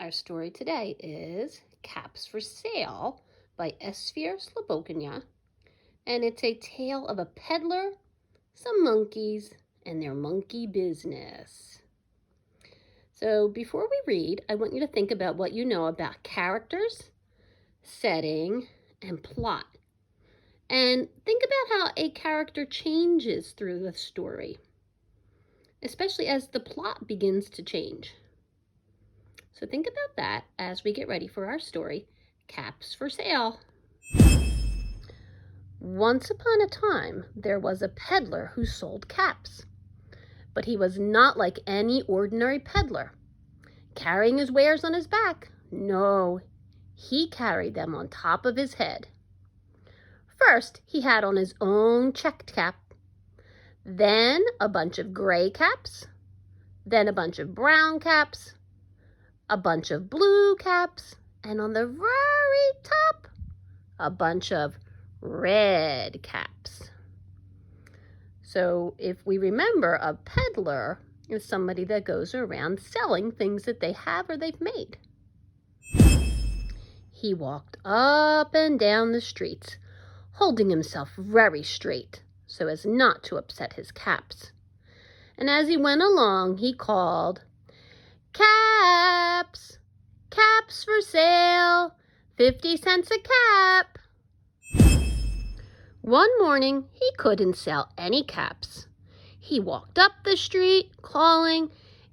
Our story today is Caps for Sale by Esfir Slobokanya, and it's a tale of a peddler, some monkeys, and their monkey business. So before we read, I want you to think about what you know about characters, setting, and plot. And think about how a character changes through the story, especially as the plot begins to change. So think about that as we get ready for our story, Caps for Sale. Once upon a time, there was a peddler who sold caps. But he was not like any ordinary peddler, carrying his wares on his back. No, he carried them on top of his head. First, he had on his own checked cap, then a bunch of gray caps, then a bunch of brown caps, a bunch of blue caps, and on the very top, a bunch of red caps. So if we remember, a peddler is somebody that goes around selling things that they have or they've made. He walked up and down the streets, holding himself very straight so as not to upset his caps. And as he went along, he called, "Caps! Caps for sale! 50 cents a cap!" One morning, he couldn't sell any caps. He walked up the street, calling,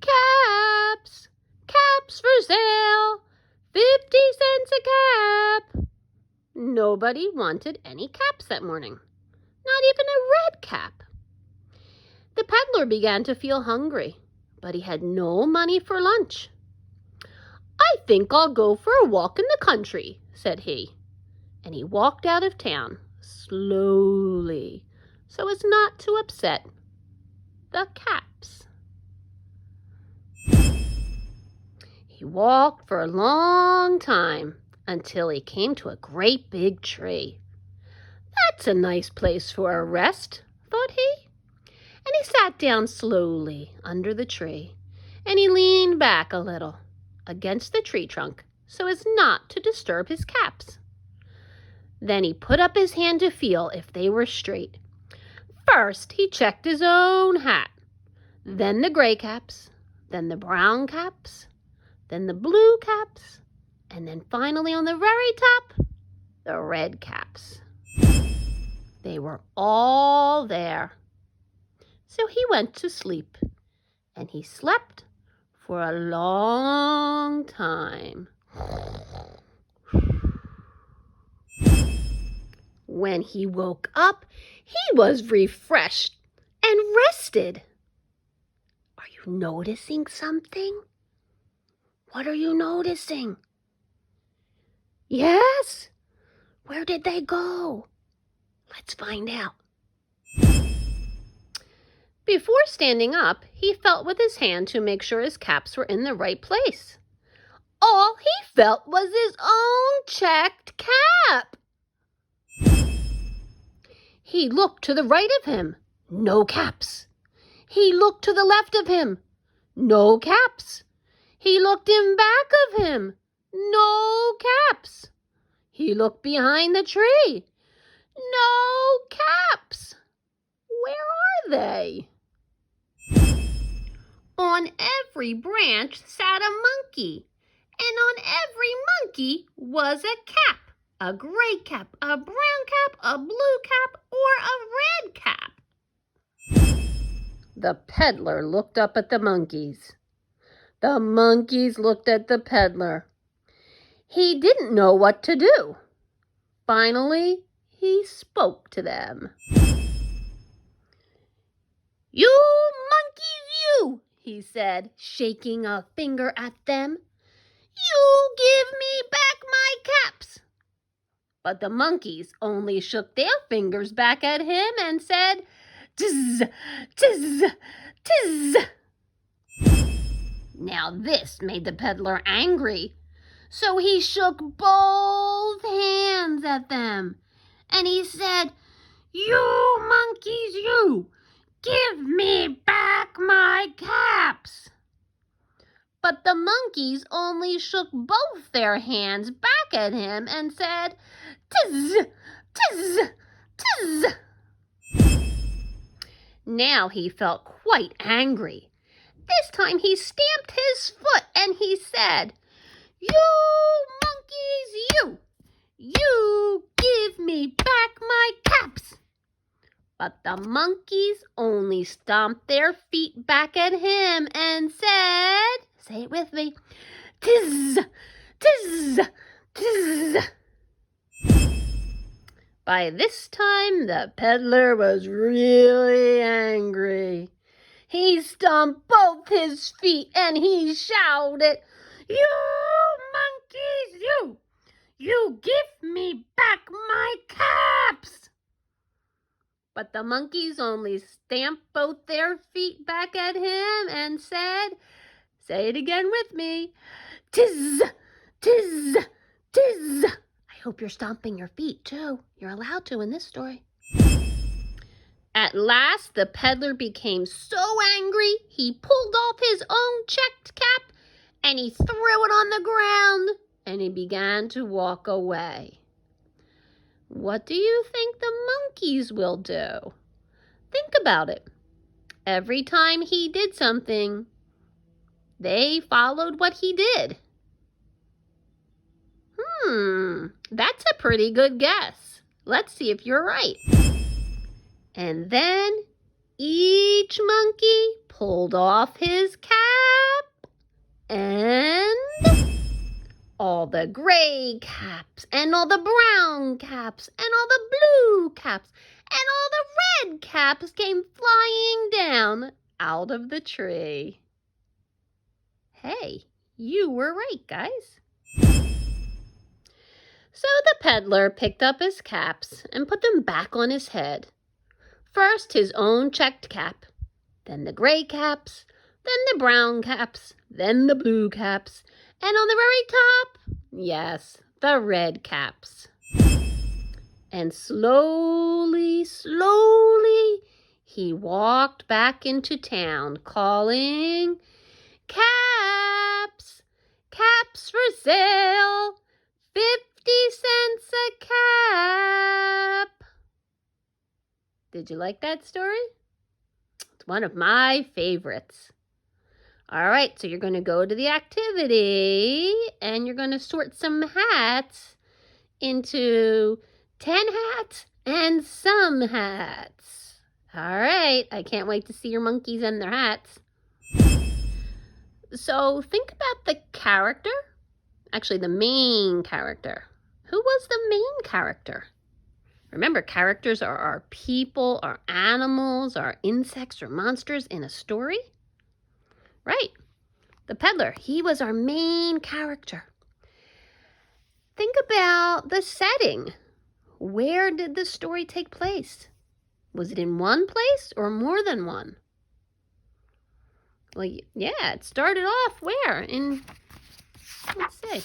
"Caps! Caps for sale! 50 cents a cap!" Nobody wanted any caps that morning, not even a red cap. The peddler began to feel hungry, but he had no money for lunch. "I think I'll go for a walk in the country," said he. And he walked out of town slowly so as not to upset the caps. He walked for a long time until he came to a great big tree. "That's a nice place for a rest," thought he. And he sat down slowly under the tree, and he leaned back a little against the tree trunk so as not to disturb his caps. Then he put up his hand to feel if they were straight. First, he checked his own hat, then the gray caps, then the brown caps, then the blue caps, and then finally on the very top, the red caps. They were all there. So he went to sleep, and he slept for a long time. When he woke up, he was refreshed and rested. Are you noticing something? What are you noticing? Yes? Where did they go? Let's find out. Before standing up, he felt with his hand to make sure his caps were in the right place. All he felt was his own checked cap. He looked to the right of him. No caps. He looked to the left of him. No caps. He looked in back of him. No caps. He looked behind the tree. No caps. Where are they? On every branch sat a monkey, and on every monkey was a cap. A gray cap, a brown cap, a blue cap, or a red cap. The peddler looked up at the monkeys. The monkeys looked at the peddler. He didn't know what to do. Finally, he spoke to them. "You monkeys, you," he said, shaking a finger at them. "You give me back my caps." But the monkeys only shook their fingers back at him and said, "Tizz, tizz, tizz." Now this made the peddler angry, so he shook both hands at them, and he said, "You monkeys, you, give me back my caps." But the monkeys only shook both their hands back at him and said, "Tiz, tiz, tiz." Now he felt quite angry. This time he stamped his foot and he said, "You monkeys, you give me back my caps." But the monkeys only stomped their feet back at him and said, say it with me, "Tiz, tiz, tiz." By this time, the peddler was really angry. He stomped both his feet and he shouted, "You monkeys, you give me back my caps." But the monkeys only stamped both their feet back at him and said, say it again with me, "Tiz, tiz, tiz." I hope you're stomping your feet too. You're allowed to in this story. At last, the peddler became so angry, he pulled off his own checked cap and he threw it on the ground and he began to walk away. What do you think the monkeys will do? Think about it. Every time he did something, they followed what he did. That's a pretty good guess. Let's see if you're right. And then each monkey pulled off his cap and all the gray caps and all the brown caps and all the blue caps and all the red caps came flying down out of the tree. Hey, you were right, guys. So the peddler picked up his caps and put them back on his head. First his own checked cap, then the gray caps, then the brown caps, then the blue caps, and on the very top, yes, the red caps. And slowly, he walked back into town calling, "Caps, caps for sale, 50 cents a cap." Did you like that story? It's one of my favorites. All right, so you're going to go to the activity and you're going to sort some hats into 10 hats and some hats. All right, I can't wait to see your monkeys and their hats. So think about the character, actually the main character. Who was the main character? Remember, characters are our people, our animals, our insects or monsters in a story. Right. The peddler, he was our main character. Think about the setting. Where did the story take place? Was it in one place or more than one? Well, yeah, it started off where? Let's see.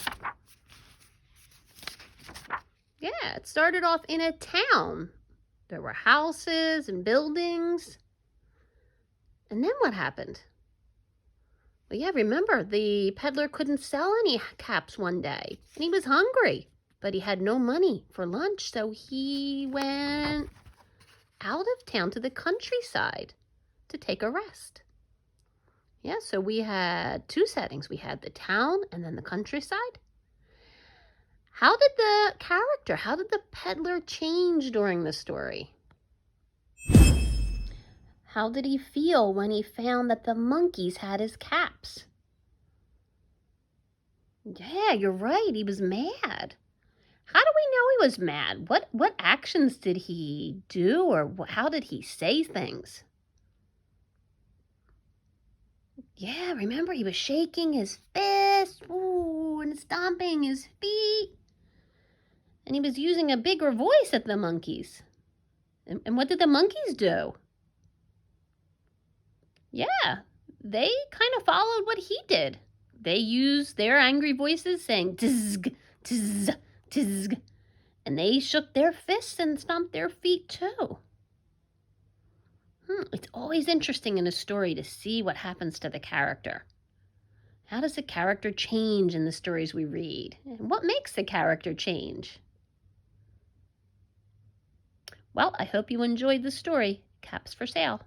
Yeah, it started off in a town. There were houses and buildings. And then what happened? Well, yeah, remember, the peddler couldn't sell any caps one day, and he was hungry, but he had no money for lunch, so he went out of town to the countryside to take a rest. Yeah, so we had two settings. We had the town and then the countryside. How did the peddler change during the story? How did he feel when he found that the monkeys had his caps? Yeah, you're right. He was mad. How do we know he was mad? What actions did he do, or how did he say things? Yeah, remember, he was shaking his fist, and stomping his feet. And he was using a bigger voice at the monkeys. And what did the monkeys do? Yeah, they kind of followed what he did. They used their angry voices saying, "Tizg, tizg, tizg." And they shook their fists and stomped their feet too. It's always interesting in a story to see what happens to the character. How does a character change in the stories we read? And what makes the character change? Well, I hope you enjoyed the story, Caps for Sale.